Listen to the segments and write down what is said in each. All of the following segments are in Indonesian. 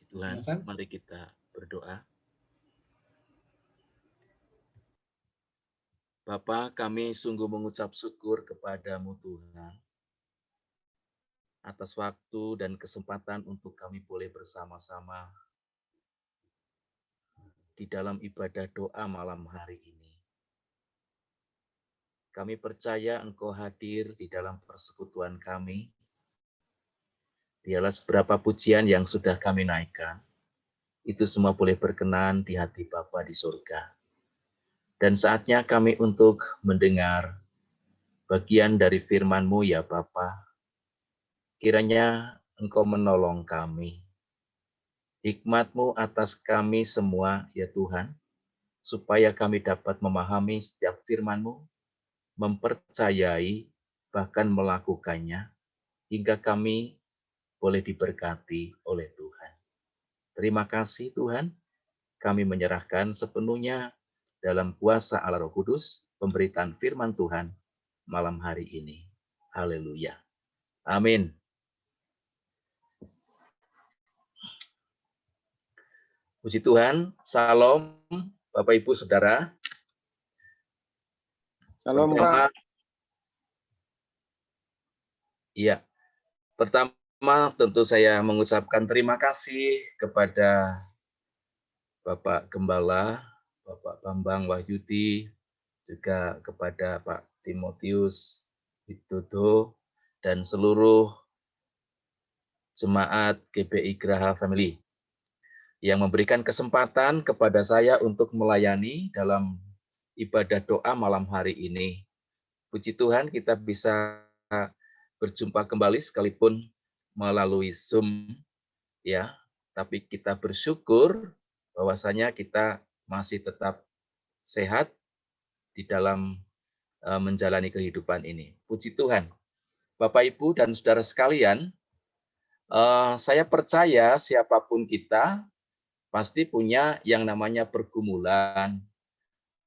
Tuhan, Silakan. mari kita berdoa. Bapa, kami sungguh mengucap syukur kepadamu Tuhan, atas waktu dan kesempatan untuk kami boleh bersama-sama di dalam ibadah doa malam hari ini. Kami percaya Engkau hadir di dalam persekutuan kami. Dialah seberapa pujian yang sudah kami naikkan, itu semua boleh berkenan di hati Bapa di surga. Dan saatnya kami untuk mendengar bagian dari firman-Mu ya Bapa. Kiranya Engkau menolong kami. Hikmat-Mu atas kami semua ya Tuhan, supaya kami dapat memahami setiap firman-Mu, mempercayai, bahkan melakukannya, hingga kami boleh diberkati oleh Tuhan. Terima kasih Tuhan, kami menyerahkan sepenuhnya dalam kuasa Allah Roh Kudus, pemberitaan firman Tuhan malam hari ini. Haleluya. Amin. Puji Tuhan, salam Bapak Ibu Saudara. Salam, Pertama, Kak. iya. Pertama tentu saya mengucapkan terima kasih kepada Bapak Gembala, Bapak Bambang Wahyudi, juga kepada Pak Timotius Widodo, dan seluruh jemaat GBI Graha Family yang memberikan kesempatan kepada saya untuk melayani dalam ibadah doa malam hari ini. Puji Tuhan kita bisa berjumpa kembali sekalipun melalui Zoom ya, tapi kita bersyukur bahwasanya kita masih tetap sehat di dalam menjalani kehidupan ini. Puji Tuhan. Bapak Ibu dan Saudara sekalian, saya percaya siapapun kita pasti punya yang namanya pergumulan,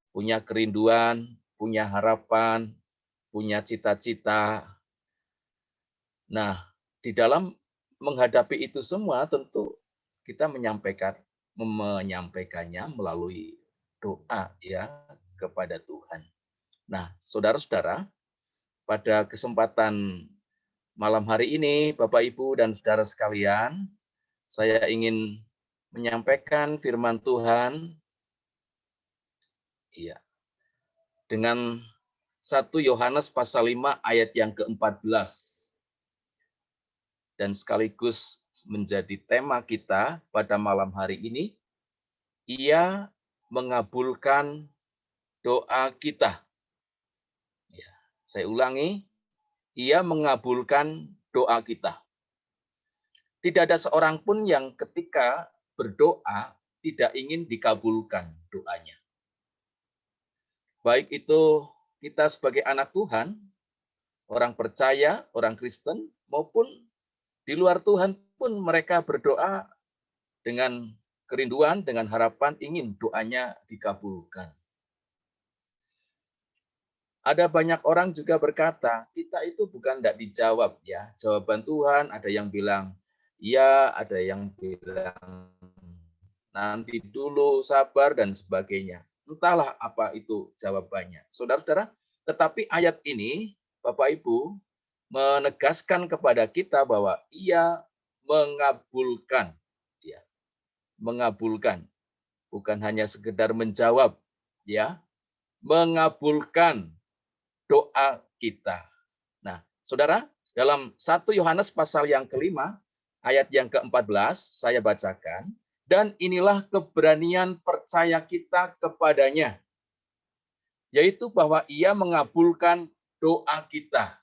punya kerinduan, punya harapan, punya cita-cita. Nah, di dalam menghadapi itu semua tentu kita menyampaikannya melalui doa ya kepada Tuhan. Nah, saudara-saudara, pada kesempatan malam hari ini, Bapak, Ibu, dan saudara sekalian, saya ingin menyampaikan firman Tuhan ya, dengan 1 Yohanes pasal 5 ayat yang ke-14. Dan sekaligus menjadi tema kita pada malam hari ini, Ia mengabulkan doa kita. Ya, saya ulangi, Ia mengabulkan doa kita. Tidak ada seorang pun yang ketika berdoa tidak ingin dikabulkan doanya. Baik itu kita sebagai anak Tuhan, orang percaya, orang Kristen, maupun di luar Tuhan pun mereka berdoa dengan kerinduan, dengan harapan ingin doanya dikabulkan. Ada banyak orang juga berkata, kita itu bukan tidak dijawab ya. Jawaban Tuhan ada yang bilang, iya, ada yang bilang nanti dulu, sabar, dan sebagainya. Entahlah apa itu jawabannya. Saudara-saudara, tetapi ayat ini, Bapak Ibu, menegaskan kepada kita bahwa Ia mengabulkan. Ya, mengabulkan. Bukan hanya sekedar menjawab, ya, mengabulkan doa kita. Nah, saudara, dalam 1 Yohanes pasal yang kelima, ayat yang ke-14, saya bacakan, dan inilah keberanian percaya kita kepadanya, yaitu bahwa Ia mengabulkan doa kita.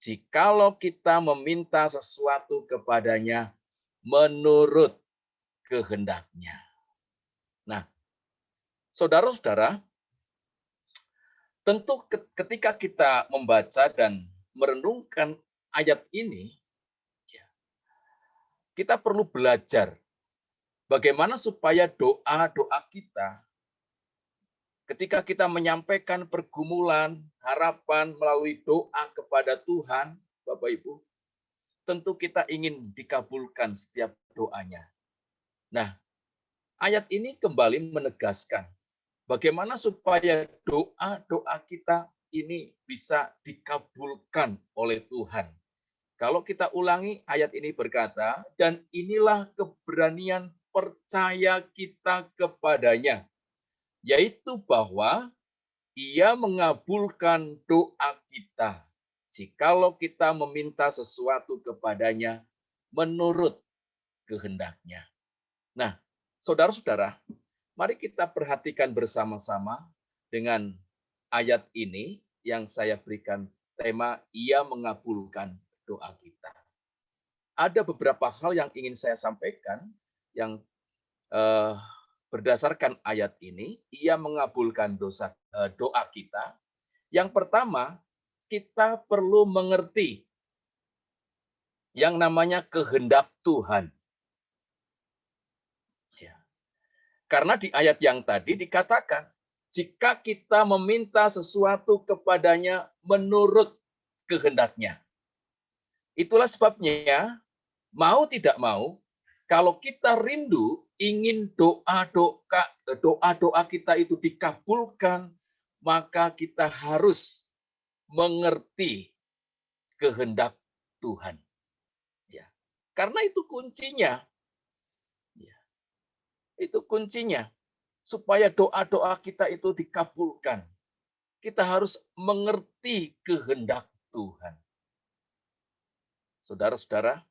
Jikalau kita meminta sesuatu kepadanya menurut kehendaknya. Nah, saudara-saudara, tentu ketika kita membaca dan merenungkan ayat ini, kita perlu belajar bagaimana supaya doa-doa kita, ketika kita menyampaikan pergumulan, harapan melalui doa kepada Tuhan, Bapak Ibu, tentu kita ingin dikabulkan setiap doanya. Nah, ayat ini kembali menegaskan bagaimana supaya doa-doa kita ini bisa dikabulkan oleh Tuhan. Kalau kita ulangi, ayat ini berkata, dan inilah keberanian percaya kita kepadanya, yaitu bahwa ia mengabulkan doa kita jikalau kita meminta sesuatu kepadanya menurut kehendaknya. Nah, saudara-saudara, mari kita perhatikan bersama-sama dengan ayat ini yang saya berikan tema, ia mengabulkan doa kita. Ada beberapa hal yang ingin saya sampaikan yang eh, berdasarkan ayat ini, ia mengabulkan doa kita. Yang pertama, kita perlu mengerti yang namanya kehendak Tuhan. Ya. Karena di ayat yang tadi dikatakan, jika kita meminta sesuatu kepadanya menurut kehendaknya. Itulah sebabnya, mau tidak mau, kalau kita rindu ingin doa-doa kita itu dikabulkan, maka kita harus mengerti kehendak Tuhan. Ya. Karena itu kuncinya. Ya. Itu kuncinya. Supaya doa-doa kita itu dikabulkan. Kita harus mengerti kehendak Tuhan. Saudara-saudara,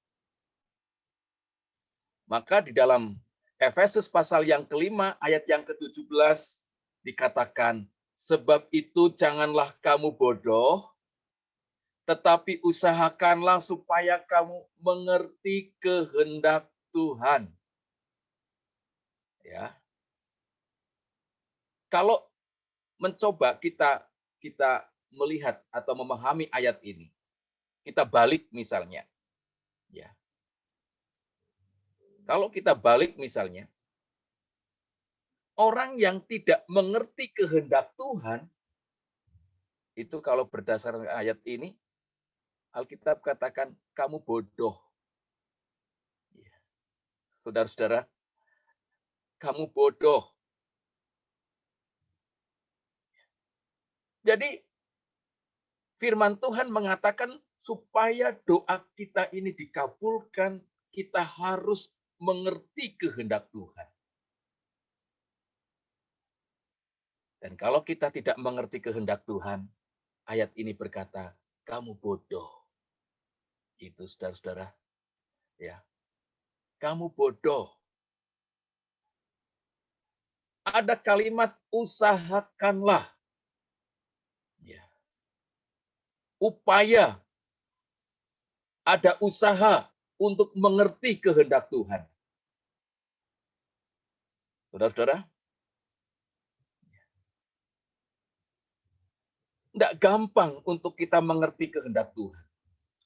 maka di dalam Efesus pasal yang kelima ayat yang ke-17 dikatakan, sebab itu janganlah kamu bodoh, tetapi usahakanlah supaya kamu mengerti kehendak Tuhan. Ya. Kalau mencoba kita melihat atau memahami ayat ini, kita balik misalnya. Ya. Kalau kita balik misalnya, orang yang tidak mengerti kehendak Tuhan, itu kalau berdasarkan ayat ini, Alkitab katakan, kamu bodoh. Ya. Saudara-saudara, kamu bodoh. Jadi, firman Tuhan mengatakan, supaya doa kita ini dikabulkan, kita harus mengerti kehendak Tuhan. Dan kalau kita tidak mengerti kehendak Tuhan, ayat ini berkata, kamu bodoh. Itu saudara-saudara. Ya. Kamu bodoh. Ada kalimat usahakanlah. Ya. Upaya. Ada usaha untuk mengerti kehendak Tuhan. Saudara-saudara, tidak gampang untuk kita mengerti kehendak Tuhan.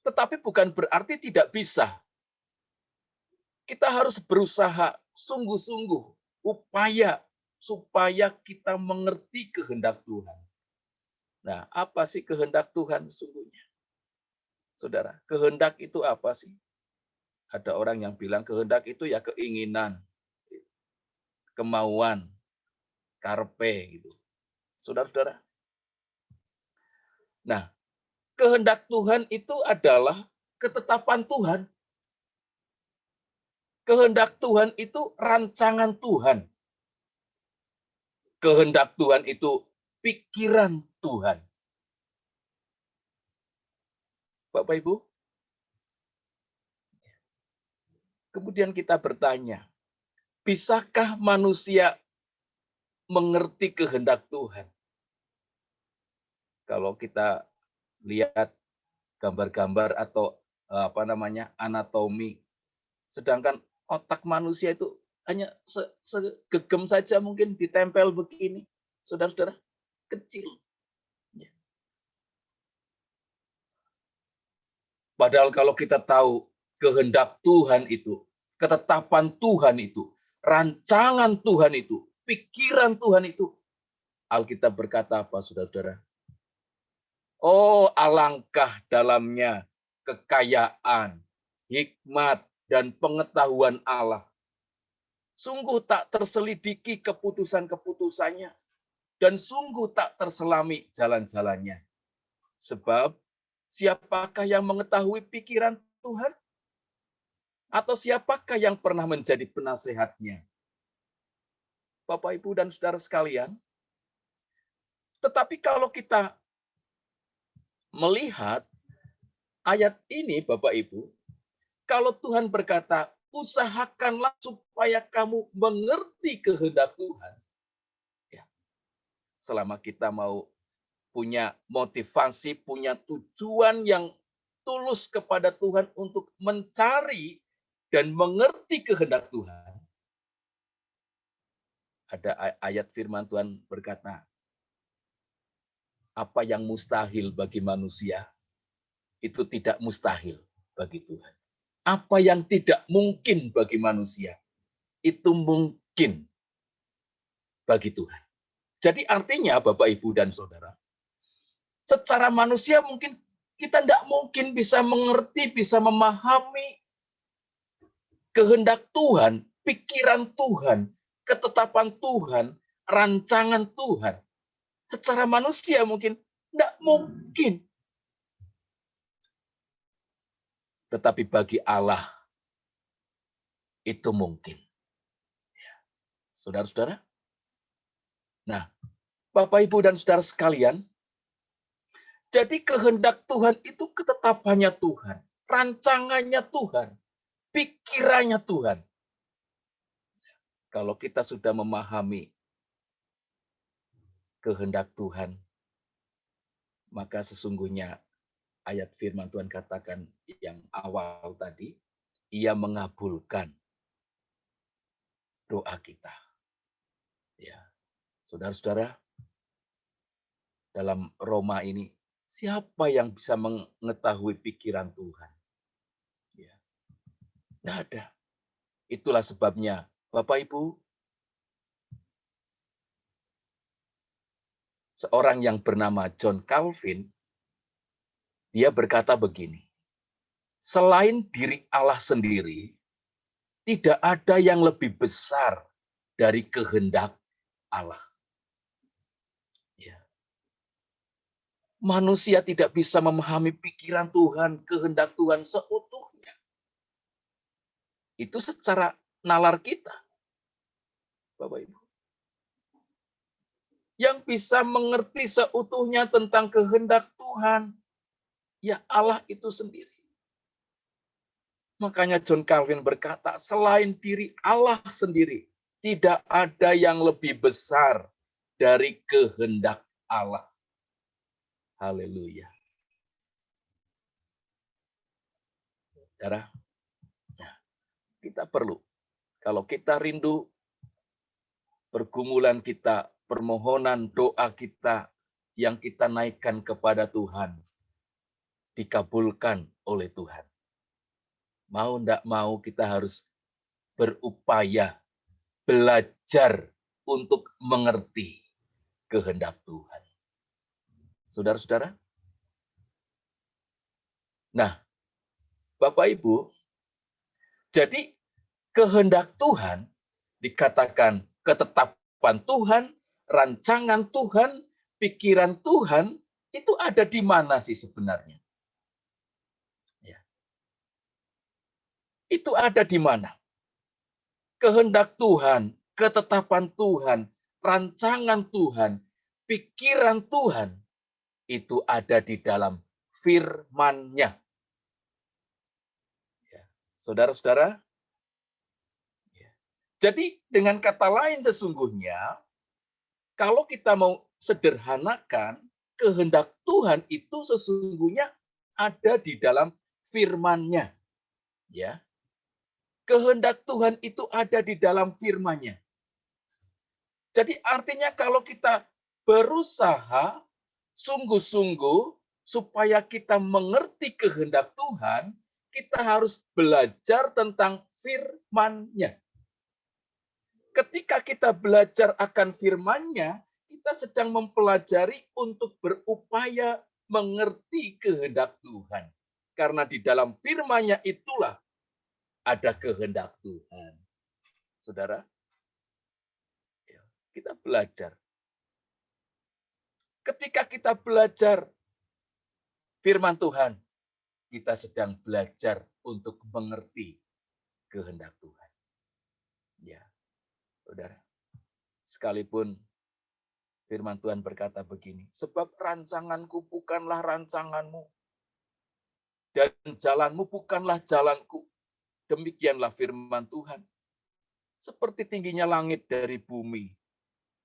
Tetapi bukan berarti tidak bisa. Kita harus berusaha sungguh-sungguh, upaya supaya kita mengerti kehendak Tuhan. Nah, apa sih kehendak Tuhan sesungguhnya? Saudara, kehendak itu apa sih? Ada orang yang bilang kehendak itu ya keinginan, kemauan, karpe gitu. Saudara-saudara. Nah, kehendak Tuhan itu adalah ketetapan Tuhan. Kehendak Tuhan itu rancangan Tuhan. Kehendak Tuhan itu pikiran Tuhan. Bapak Ibu, kemudian kita bertanya, bisakah manusia mengerti kehendak Tuhan? Kalau kita lihat gambar-gambar atau anatomi, sedangkan otak manusia itu hanya segegem saja mungkin ditempel begini, saudara-saudara, kecil. Padahal kalau kita tahu kehendak Tuhan itu, ketetapan Tuhan itu, rancangan Tuhan itu, pikiran Tuhan itu, Alkitab berkata apa, saudara-saudara? Oh, alangkah dalamnya kekayaan, hikmat, dan pengetahuan Allah. sungguh tak terselidiki keputusan-keputusannya, dan sungguh tak terselami jalan-jalannya. Sebab siapakah yang mengetahui pikiran Tuhan? Atau siapakah yang pernah menjadi penasehatnya? Bapak, Ibu, dan saudara sekalian, tetapi kalau kita melihat ayat ini, Bapak Ibu, kalau Tuhan berkata, usahakanlah supaya kamu mengerti kehendak Tuhan. Ya, selama kita mau punya motivasi, punya tujuan yang tulus kepada Tuhan untuk mencari dan mengerti kehendak Tuhan. Ada ayat firman Tuhan berkata, apa yang mustahil bagi manusia, itu tidak mustahil bagi Tuhan. Apa yang tidak mungkin bagi manusia, itu mungkin bagi Tuhan. Jadi artinya Bapak, Ibu, dan Saudara, secara manusia mungkin kita tidak mungkin bisa mengerti, bisa memahami kehendak Tuhan, pikiran Tuhan, ketetapan Tuhan, rancangan Tuhan. Secara manusia mungkin tidak mungkin. Tetapi bagi Allah itu mungkin. Saudara-saudara. Nah, Bapak, Ibu, dan saudara sekalian, jadi kehendak Tuhan itu ketetapannya Tuhan, rancangannya Tuhan, pikirannya Tuhan. Kalau kita sudah memahami kehendak Tuhan, maka sesungguhnya ayat firman Tuhan katakan yang awal tadi, Ia mengabulkan doa kita. Ya, saudara-saudara, dalam Roma ini, siapa yang bisa mengetahui pikiran Tuhan? Ya, tidak ada. Itulah sebabnya, Bapak Ibu, seorang yang bernama John Calvin, dia berkata begini, selain diri Allah sendiri, tidak ada yang lebih besar dari kehendak Allah. Ya. Manusia tidak bisa memahami pikiran Tuhan, kehendak Tuhan seutuhnya. Itu secara nalar kita, Bapak Ibu. Yang bisa mengerti seutuhnya tentang kehendak Tuhan, ya Allah itu sendiri. Makanya John Calvin berkata, selain diri Allah sendiri, tidak ada yang lebih besar dari kehendak Allah. Haleluya. Saudara, kita perlu, kalau kita rindu pergumulan kita, permohonan doa kita yang kita naikkan kepada Tuhan, dikabulkan oleh Tuhan. Mau tidak mau kita harus berupaya, belajar untuk mengerti kehendak Tuhan. Saudara-saudara, nah, Bapak Ibu, jadi kehendak Tuhan dikatakan ketetapan Tuhan, rancangan Tuhan, pikiran Tuhan, itu ada di mana sih sebenarnya? Ya. Itu ada di mana? Kehendak Tuhan, ketetapan Tuhan, rancangan Tuhan, pikiran Tuhan, itu ada di dalam firman-Nya. Ya. Saudara-saudara, jadi dengan kata lain sesungguhnya, kalau kita mau sederhanakan, kehendak Tuhan itu sesungguhnya ada di dalam firman-Nya. Ya. Kehendak Tuhan itu ada di dalam firman-Nya. Jadi artinya kalau kita berusaha sungguh-sungguh supaya kita mengerti kehendak Tuhan, kita harus belajar tentang firman-Nya. Ketika kita belajar akan firman-Nya, kita sedang mempelajari untuk berupaya mengerti kehendak Tuhan. Karena di dalam firman-Nya itulah ada kehendak Tuhan. Saudara, ya, kita belajar. Ketika kita belajar firman Tuhan, kita sedang belajar untuk mengerti kehendak Tuhan. Ya, saudara. Sekalipun firman Tuhan berkata begini, sebab rancanganku bukanlah rancanganmu, dan jalanmu bukanlah jalanku. Demikianlah firman Tuhan. Seperti tingginya langit dari bumi,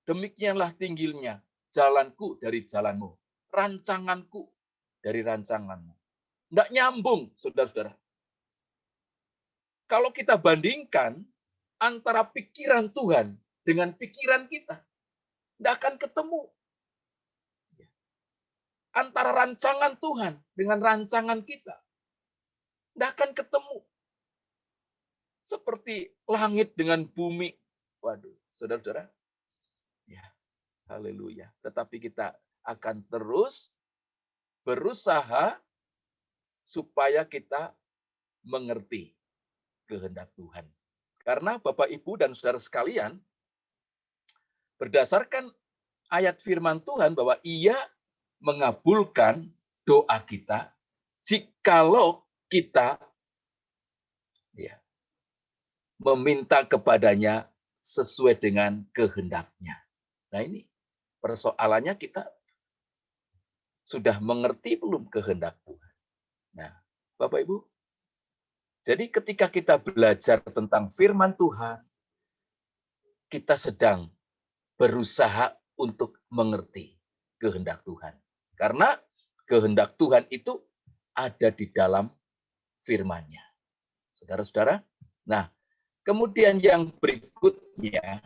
demikianlah tingginya jalanku dari jalanmu, rancanganku dari rancanganmu. Tidak nyambung, saudara-saudara. Kalau kita bandingkan antara pikiran Tuhan dengan pikiran kita, tidak akan ketemu. Antara rancangan Tuhan dengan rancangan kita, tidak akan ketemu. Seperti langit dengan bumi. Waduh, saudara-saudara. Ya, haleluya. Tetapi kita akan terus berusaha supaya kita mengerti kehendak Tuhan. Karena Bapak, Ibu, dan saudara sekalian, berdasarkan ayat firman Tuhan bahwa Ia mengabulkan doa kita jikalau kita meminta kepadanya sesuai dengan kehendaknya. Nah, ini persoalannya, kita sudah mengerti belum kehendak Tuhan? Nah, Bapak Ibu, jadi ketika kita belajar tentang firman Tuhan, kita sedang berusaha untuk mengerti kehendak Tuhan. Karena kehendak Tuhan itu ada di dalam firman-Nya. Saudara-saudara, nah, kemudian yang berikutnya,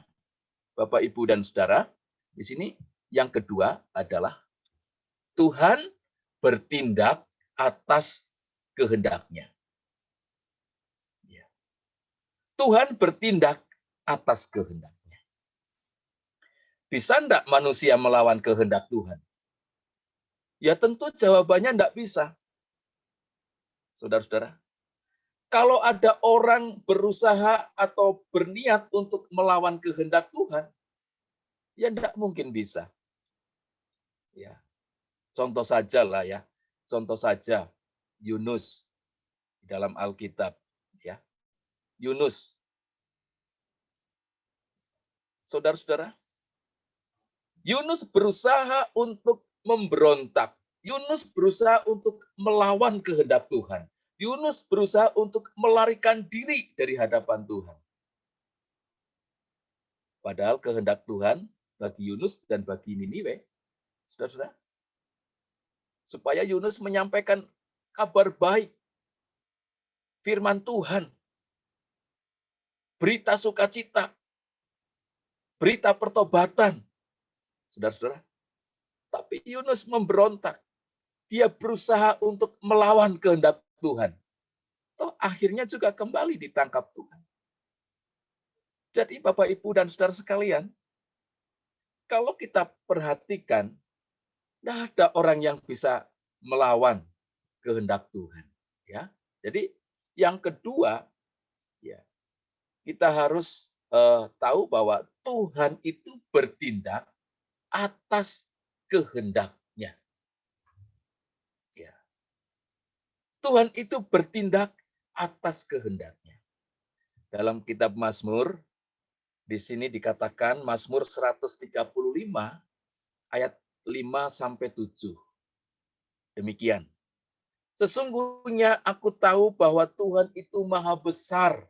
Bapak, Ibu, dan saudara, di sini yang kedua adalah Tuhan bertindak atas kehendak-Nya. Tuhan bertindak atas kehendak-Nya. Bisa enggak manusia melawan kehendak Tuhan? Ya tentu jawabannya enggak bisa. Saudara-saudara, kalau ada orang berusaha atau berniat untuk melawan kehendak Tuhan, ya enggak mungkin bisa. Ya. Contoh saja lah ya. Contoh saja Yunus di dalam Alkitab, ya. Yunus. Saudara-saudara, Yunus berusaha untuk memberontak. Yunus berusaha untuk melawan kehendak Tuhan. Yunus berusaha untuk melarikan diri dari hadapan Tuhan. Padahal kehendak Tuhan bagi Yunus dan bagi Niniwe, saudara-saudara, supaya Yunus menyampaikan kabar baik, firman Tuhan, berita sukacita, berita pertobatan. Saudara-saudara, tapi Yunus memberontak. Dia berusaha untuk melawan kehendak Tuhan. Toh akhirnya juga kembali ditangkap Tuhan. Jadi Bapak, Ibu, dan saudara sekalian, kalau kita perhatikan, tidak ada orang yang bisa melawan kehendak Tuhan. Ya, jadi yang kedua, ya, kita harus tahu bahwa Tuhan itu bertindak atas kehendak-Nya. Ya. Tuhan itu bertindak atas kehendak-Nya. Dalam kitab Mazmur, di sini dikatakan Mazmur 135 ayat 5-7. Demikian. Sesungguhnya aku tahu bahwa Tuhan itu maha besar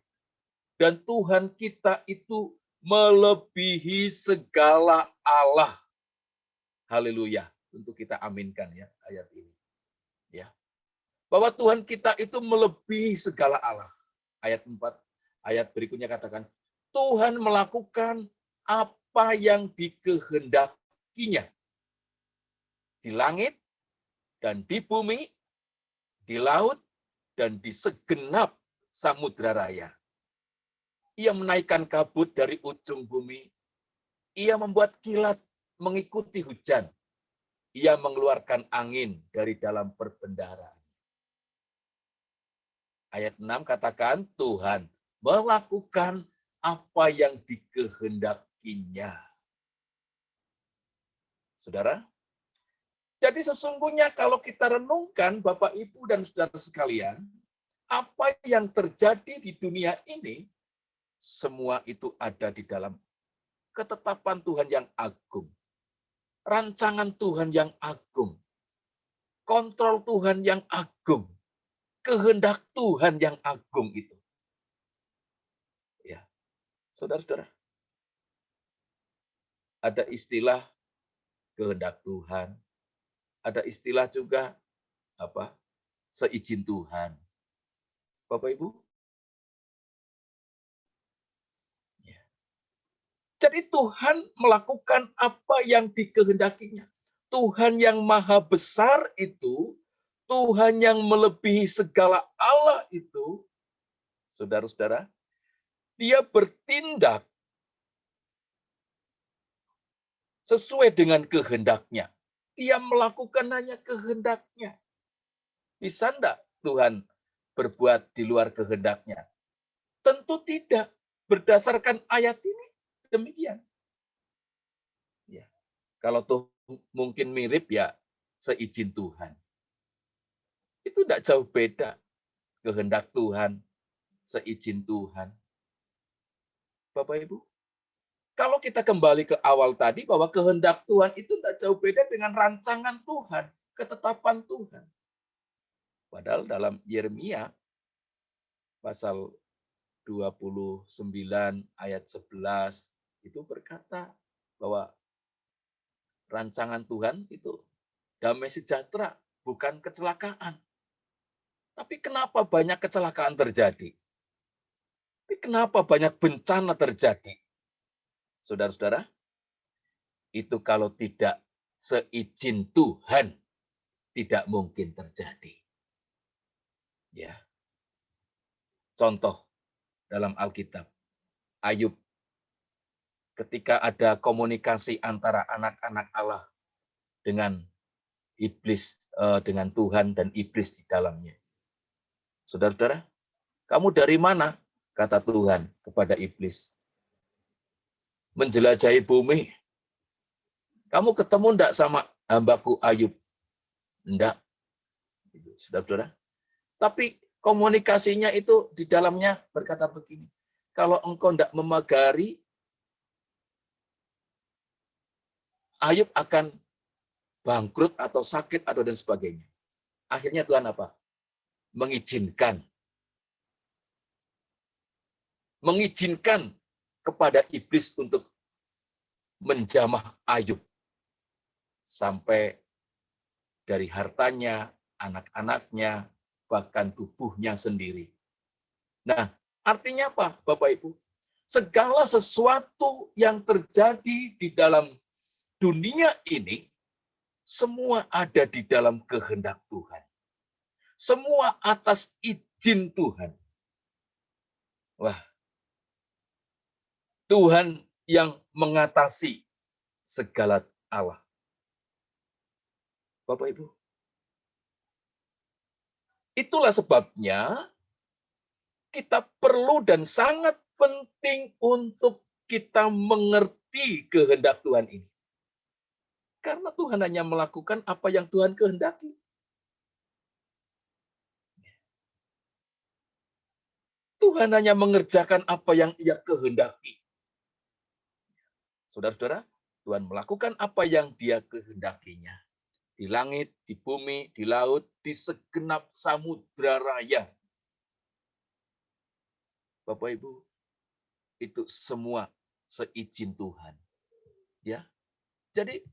dan Tuhan kita itu melebihi segala Allah. Haleluya. Untuk kita aminkan ya ayat ini. Ya. Bahwa Tuhan kita itu melebihi segala Allah. Ayat 4, ayat berikutnya katakan, Tuhan melakukan apa yang dikehendakinya. Di langit dan di bumi, di laut dan di segenap samudra raya. Ia menaikkan kabut dari ujung bumi. Ia membuat kilat mengikuti hujan. Ia mengeluarkan angin dari dalam perbendaharaan. Ayat 6 katakan Tuhan melakukan apa yang dikehendakinya. Saudara, jadi sesungguhnya kalau kita renungkan, Bapak, Ibu, dan saudara sekalian, apa yang terjadi di dunia ini, semua itu ada di dalam ketetapan Tuhan yang agung. Rancangan Tuhan yang agung. Kontrol Tuhan yang agung. Kehendak Tuhan yang agung itu. Ya, saudara-saudara, ada istilah kehendak Tuhan. Ada istilah juga apa? Seizin Tuhan. Bapak Ibu. Ya. Jadi Tuhan melakukan apa yang dikehendakinya. Tuhan yang maha besar itu, Tuhan yang melebihi segala Allah itu, saudara-saudara, dia bertindak sesuai dengan kehendaknya. Dia melakukan hanya kehendaknya. Bisa enggak Tuhan berbuat di luar kehendaknya? Tentu tidak. Berdasarkan ayat ini, demikian. Ya. Kalau tuh mungkin mirip ya, seizin Tuhan. Itu tidak jauh beda. Kehendak Tuhan, seizin Tuhan. Bapak Ibu, kalau kita kembali ke awal tadi, bahwa kehendak Tuhan itu tidak jauh beda dengan rancangan Tuhan, ketetapan Tuhan. Padahal dalam Yeremia, pasal 29 ayat 11, itu berkata bahwa rancangan Tuhan itu damai sejahtera, bukan kecelakaan. Tapi kenapa banyak kecelakaan terjadi? Tapi kenapa banyak bencana terjadi? Saudara-saudara, itu kalau tidak seizin Tuhan, tidak mungkin terjadi. Ya. Contoh dalam Alkitab, Ayub, ketika ada komunikasi antara anak-anak Allah dengan iblis, dengan Tuhan dan iblis di dalamnya. Saudara-saudara, kamu dari mana? Kata Tuhan kepada iblis. Menjelajahi bumi. Kamu ketemu enggak sama hambaku Ayub? Enggak. Saudara-saudara. Tapi komunikasinya itu di dalamnya berkata begini. Kalau engkau enggak memagari, Ayub akan bangkrut atau sakit atau dan sebagainya. Akhirnya Tuhan apa? Mengizinkan kepada iblis untuk menjamah Ayub sampai dari hartanya, anak-anaknya, bahkan tubuhnya sendiri. Nah, artinya apa, Bapak Ibu? Segala sesuatu yang terjadi di dalam dunia ini, semua ada di dalam kehendak Tuhan. Semua atas izin Tuhan. Wah, Tuhan yang mengatasi segala Allah. Bapak Ibu, itulah sebabnya kita perlu dan sangat penting untuk kita mengerti kehendak Tuhan ini. Karena Tuhan hanya melakukan apa yang Tuhan kehendaki. Tuhan hanya mengerjakan apa yang Ia kehendaki. Saudara-saudara, Tuhan melakukan apa yang Dia kehendakinya. Di langit, di bumi, di laut, di segenap samudra raya. Bapak Ibu, itu semua seizin Tuhan. Ya. Jadi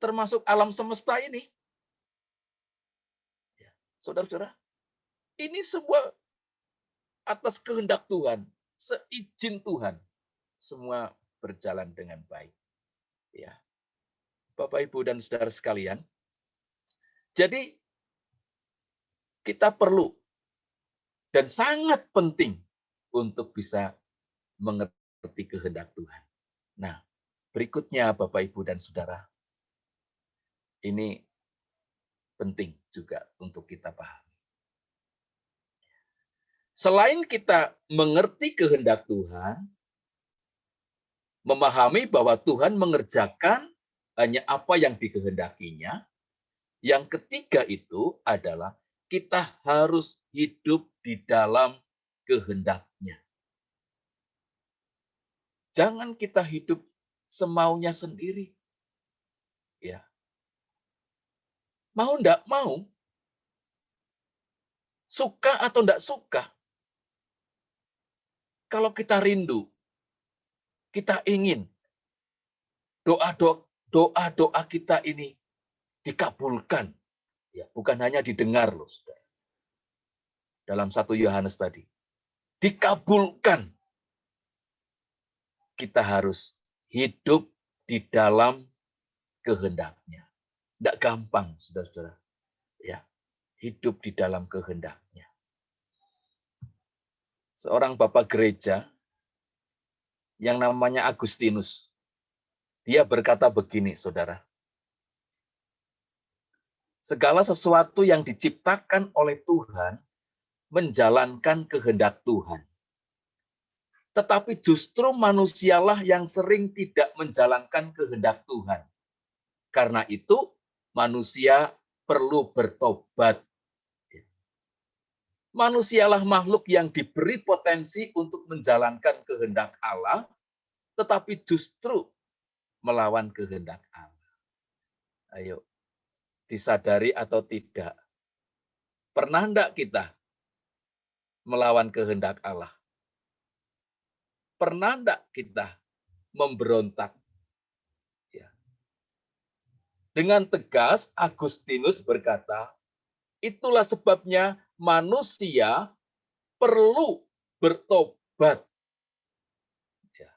termasuk alam semesta ini. Saudara-saudara, ini semua atas kehendak Tuhan, seizin Tuhan. Semua berjalan dengan baik. Ya. Bapak, Ibu, dan saudara sekalian, jadi kita perlu dan sangat penting untuk bisa mengerti kehendak Tuhan. Nah, berikutnya Bapak, Ibu, dan saudara, ini penting juga untuk kita pahami. Selain kita mengerti kehendak Tuhan, memahami bahwa Tuhan mengerjakan hanya apa yang dikehendakinya, yang ketiga itu adalah kita harus hidup di dalam kehendaknya. Jangan kita hidup semaunya sendiri. Ya. Mau enggak mau, suka atau enggak suka, kalau kita rindu, kita ingin doa-doa kita ini dikabulkan. Ya, bukan hanya didengar loh, saudara. Dalam 1 Yohanes tadi. Dikabulkan. Kita harus hidup di dalam kehendaknya. Tidak gampang, saudara-saudara. Ya, hidup di dalam kehendaknya. Seorang bapak gereja yang namanya Agustinus, dia berkata begini, saudara. Segala sesuatu yang diciptakan oleh Tuhan menjalankan kehendak Tuhan. Tetapi justru manusialah yang sering tidak menjalankan kehendak Tuhan. Karena itu manusia perlu bertobat. Manusialah makhluk yang diberi potensi untuk menjalankan kehendak Allah, tetapi justru melawan kehendak Allah. Ayo, disadari atau tidak, pernah enggak kita melawan kehendak Allah? Pernah enggak kita memberontak? Ya. Dengan tegas, Agustinus berkata, itulah sebabnya manusia perlu bertobat. Ya,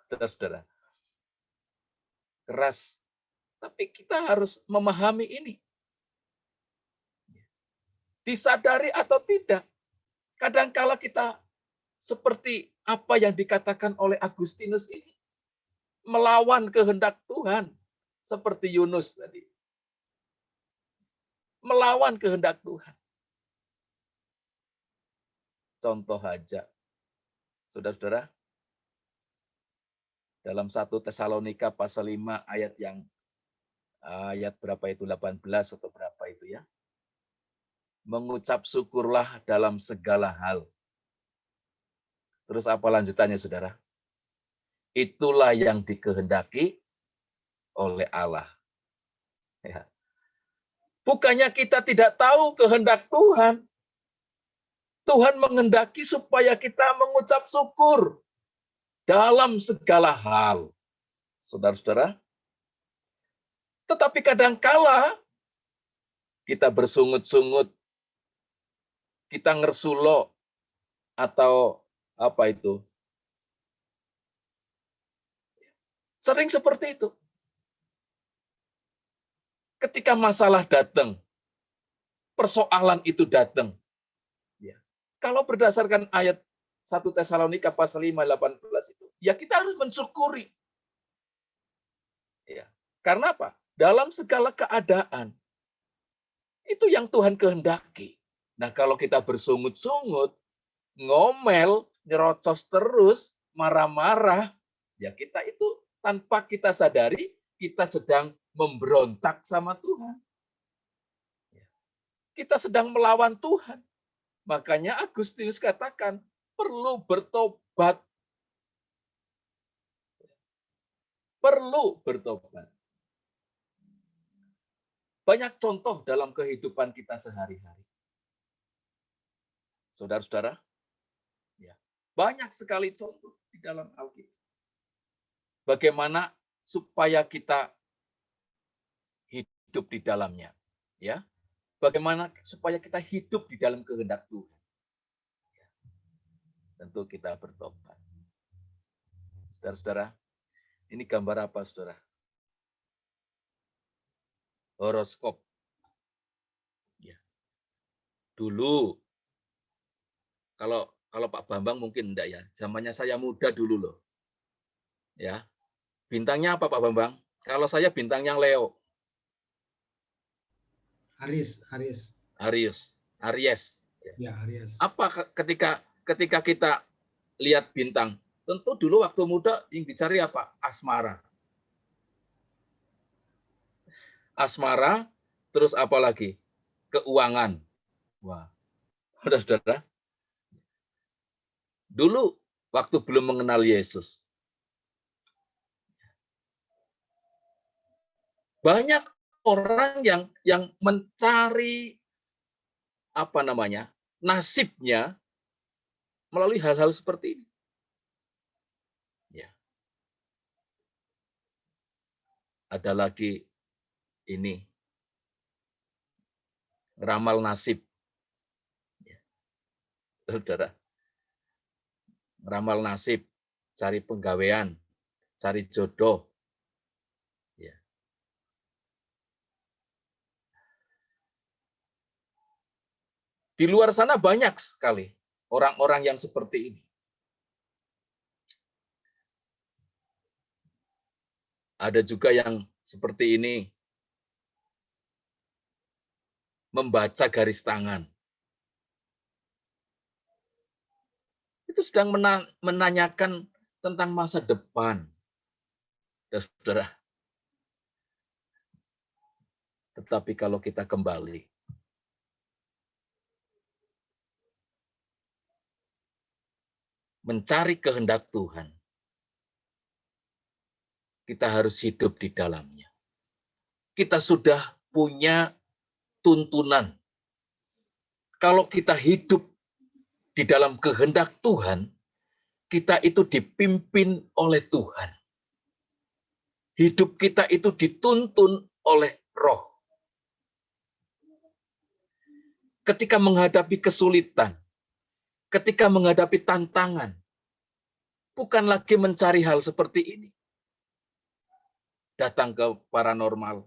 saudara-saudara, keras. Tapi kita harus memahami ini. Disadari atau tidak, kadangkala kita seperti apa yang dikatakan oleh Agustinus ini, melawan kehendak Tuhan, seperti Yunus tadi. Melawan kehendak Tuhan. Contoh aja, saudara-saudara, dalam 1 Tesalonika pasal 5 ayat berapa itu, 18 atau berapa itu ya. Mengucap syukurlah dalam segala hal. Terus apa lanjutannya, saudara? Itulah yang dikehendaki oleh Allah. Ya. Bukannya kita tidak tahu kehendak Tuhan. Tuhan menghendaki supaya kita mengucap syukur dalam segala hal. Saudara-saudara, tetapi kadangkala kita bersungut-sungut, kita ngersulo, atau apa itu. Sering seperti itu. Ketika masalah datang, persoalan itu datang. Ya. Kalau berdasarkan ayat 1 Tesalonika pasal 5, 18 itu, ya kita harus mensyukuri. Ya. Karena apa? Dalam segala keadaan, itu yang Tuhan kehendaki. Nah, kalau kita bersungut-sungut, ngomel, nyerocos terus, marah-marah, ya kita itu tanpa kita sadari, kita sedang memberontak sama Tuhan. Kita sedang melawan Tuhan. Makanya Agustinus katakan, perlu bertobat. Perlu bertobat. Banyak contoh dalam kehidupan kita sehari-hari. Saudara-saudara, ya, banyak sekali contoh di dalam Alkitab. Bagaimana supaya kita hidup di dalamnya, ya? Bagaimana supaya kita hidup di dalam kehendak Tuhan? Ya. Tentu kita bertobat. Saudara-saudara, ini gambar apa, saudara? Horoskop. Ya. Dulu, kalau Pak Bambang mungkin enggak ya. Zamannya saya muda dulu loh. Ya. Bintangnya apa Pak Bambang? Kalau saya bintangnya Leo. Aries. Aries. Ya, Aries. Apa ketika kita lihat bintang? Tentu dulu waktu muda yang dicari apa? Asmara. Asmara, terus apa lagi? Keuangan. Wah, saudara-saudara, dulu waktu belum mengenal Yesus, banyak orang yang mencari apa namanya? Nasibnya melalui hal-hal seperti ini. Ya. Ada lagi ini ramal nasib. Ya. Saudara, ramal nasib, cari penggawean, cari jodoh. Ya. Di luar sana banyak sekali orang-orang yang seperti ini. Ada juga yang seperti ini, membaca garis tangan. Itu sedang menanyakan tentang masa depan. Saudara. Tetapi kalau kita kembali, mencari kehendak Tuhan, kita harus hidup di dalamnya. Kita sudah punya tuntunan. Kalau kita hidup di dalam kehendak Tuhan, kita itu dipimpin oleh Tuhan. Hidup kita itu dituntun oleh Roh. Ketika menghadapi kesulitan, ketika menghadapi tantangan, bukan lagi mencari hal seperti ini. Datang ke paranormal.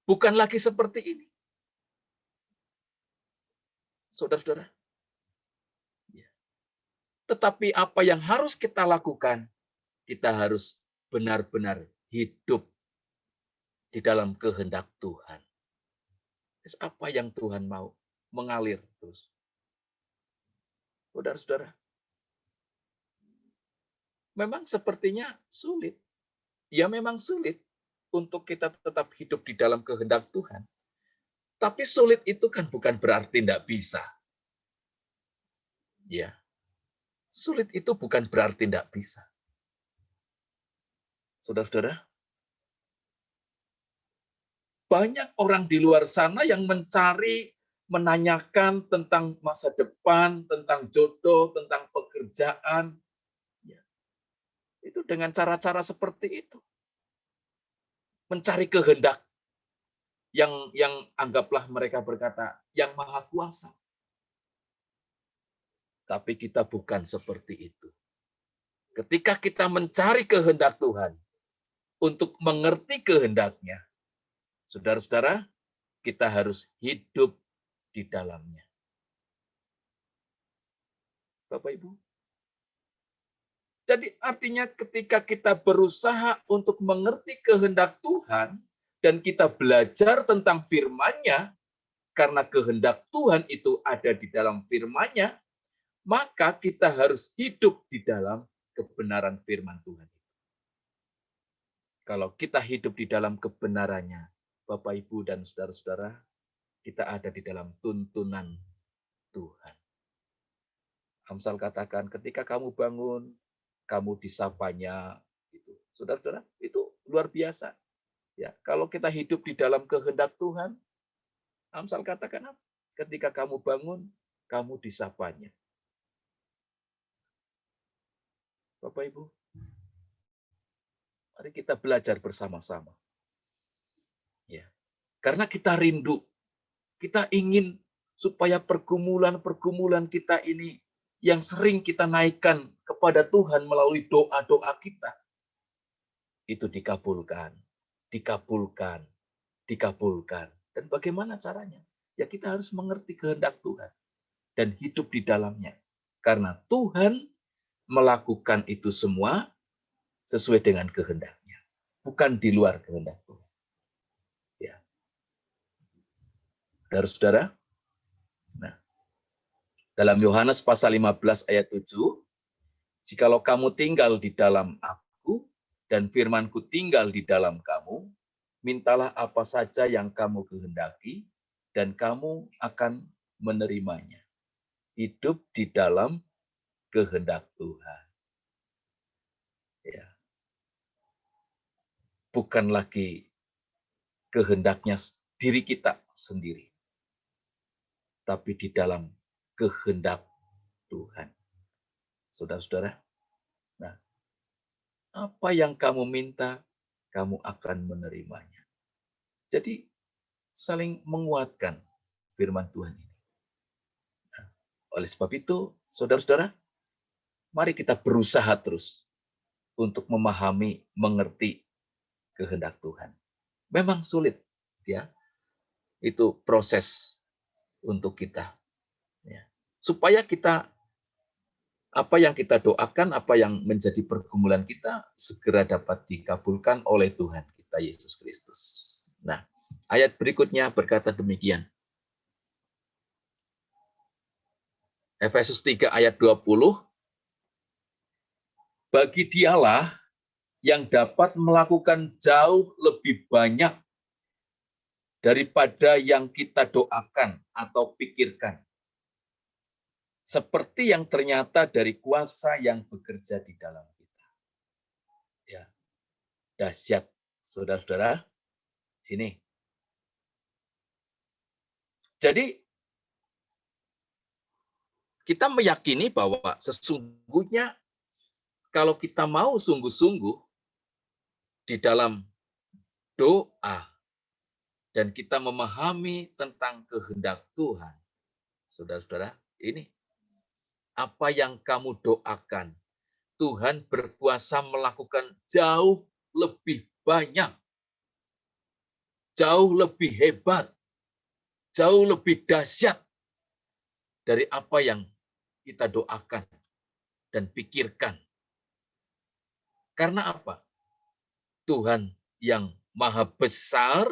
Bukan lagi seperti ini. Saudara-saudara. Tetapi apa yang harus kita lakukan? Kita harus benar-benar hidup di dalam kehendak Tuhan. Apa yang Tuhan mau? Mengalir terus. Saudara-saudara. Memang sepertinya sulit. Ya memang sulit untuk kita tetap hidup di dalam kehendak Tuhan. Tapi sulit itu kan bukan berarti tidak bisa. Ya. Sulit itu bukan berarti tidak bisa. Saudara-saudara, banyak orang di luar sana yang mencari, menanyakan tentang masa depan, tentang jodoh, tentang pekerjaan. Ya. Itu dengan cara-cara seperti itu. Mencari kehendak yang anggaplah mereka berkata, yang maha kuasa. Tapi kita bukan seperti itu. Ketika kita mencari kehendak Tuhan, untuk mengerti kehendaknya, saudara-saudara, kita harus hidup di dalamnya. Bapak Ibu. Jadi artinya ketika kita berusaha untuk mengerti kehendak Tuhan, dan kita belajar tentang firman-Nya, karena kehendak Tuhan itu ada di dalam firman-Nya, maka kita harus hidup di dalam kebenaran firman Tuhan. Kalau kita hidup di dalam kebenarannya, Bapak, Ibu, dan saudara-saudara, kita ada di dalam tuntunan Tuhan. Amsal katakan, ketika kamu bangun, kamu disapanya. Gitu. Saudara-saudara, itu luar biasa. Ya, kalau kita hidup di dalam kehendak Tuhan, Amsal katakan, ketika kamu bangun, kamu disapanya. Bapak, Ibu, mari kita belajar bersama-sama. Ya. Karena kita rindu, kita ingin supaya pergumulan-pergumulan kita ini yang sering kita naikkan kepada Tuhan melalui doa-doa kita, itu dikabulkan, dikabulkan, dikabulkan. Dan bagaimana caranya? Ya kita harus mengerti kehendak Tuhan dan hidup di dalamnya. Karena Tuhan melakukan itu semua sesuai dengan kehendaknya, bukan di luar kehendak Tuhan. Ya. Saudara-saudara, Dalam Yohanes pasal 15 ayat 7, jikalau kamu tinggal di dalam aku dan firman-Ku tinggal di dalam kamu, mintalah apa saja yang kamu kehendaki dan kamu akan menerimanya. Hidup di dalam kehendak Tuhan. Ya. Bukan lagi kehendaknya diri kita sendiri, tapi di dalam kehendak Tuhan. Saudara-saudara, nah, apa yang kamu minta, kamu akan menerimanya. Jadi, saling menguatkan firman Tuhan ini. Nah, oleh sebab itu, saudara-saudara, mari kita berusaha terus untuk memahami, mengerti kehendak Tuhan. Memang sulit, ya. Itu proses untuk kita. Ya. Supaya kita apa yang kita doakan, apa yang menjadi pergumulan kita, segera dapat dikabulkan oleh Tuhan kita, Yesus Kristus. Nah, ayat berikutnya berkata demikian. Efesus 3 ayat 20, bagi dialah yang dapat melakukan jauh lebih banyak daripada yang kita doakan atau pikirkan. Seperti yang ternyata dari kuasa yang bekerja di dalam kita. Ya, dahsyat, saudara-saudara. Ini. Jadi, kita meyakini bahwa sesungguhnya kalau kita mau sungguh-sungguh di dalam doa dan kita memahami tentang kehendak Tuhan, saudara-saudara, ini apa yang kamu doakan, Tuhan berkuasa melakukan jauh lebih banyak, jauh lebih hebat, jauh lebih dahsyat dari apa yang kita doakan dan pikirkan. Karena apa? Tuhan yang maha besar,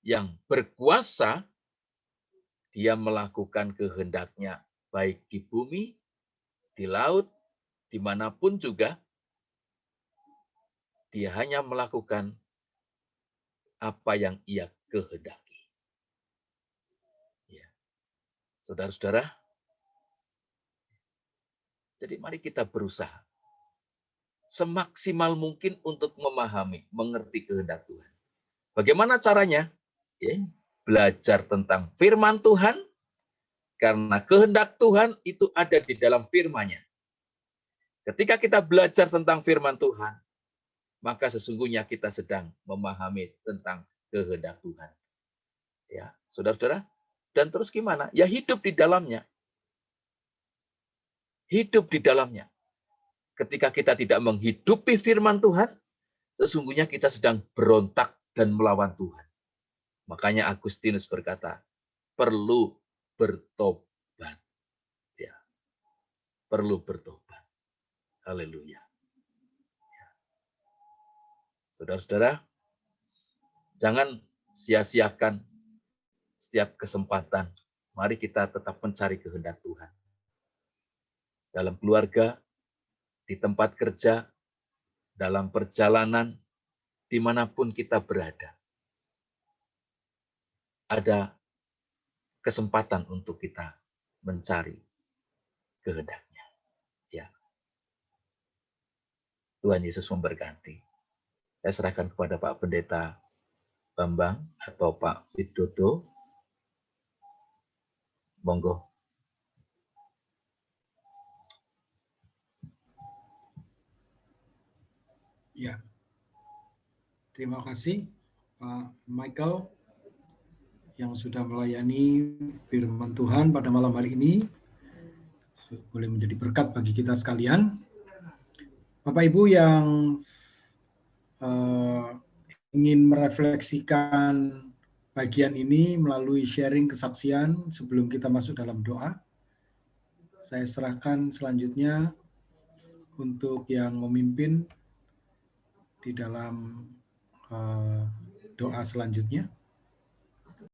yang berkuasa, dia melakukan kehendaknya baik di bumi, di laut, dimanapun juga, dia hanya melakukan apa yang ia kehendaki. Ya. Saudara-saudara, jadi mari kita berusaha semaksimal mungkin untuk memahami, mengerti kehendak Tuhan. Bagaimana caranya? Ya, belajar tentang firman Tuhan, karena kehendak Tuhan itu ada di dalam firman-Nya. Ketika kita belajar tentang firman Tuhan, maka sesungguhnya kita sedang memahami tentang kehendak Tuhan. Ya, saudara-saudara. Dan terus gimana? Ya hidup di dalamnya. Hidup di dalamnya. Ketika kita tidak menghidupi firman Tuhan, sesungguhnya kita sedang berontak dan melawan Tuhan. Makanya Agustinus berkata, perlu bertobat. Ya, perlu bertobat. Haleluya. Saudara-saudara, jangan sia-siakan setiap kesempatan. Mari kita tetap mencari kehendak Tuhan. Dalam keluarga, di tempat kerja, dalam perjalanan, dimanapun kita berada. Ada kesempatan untuk kita mencari kehendaknya. Ya. Tuhan Yesus memberkati. Saya serahkan kepada Pak Pendeta Bambang atau Pak Widodo. Monggo. Ya. Terima kasih Pak Michael yang sudah melayani firman Tuhan pada malam hari ini. Boleh menjadi berkat bagi kita sekalian. Bapak Ibu yang ingin merefleksikan bagian ini melalui sharing kesaksian sebelum kita masuk dalam doa, saya serahkan selanjutnya untuk yang memimpin di dalam doa selanjutnya.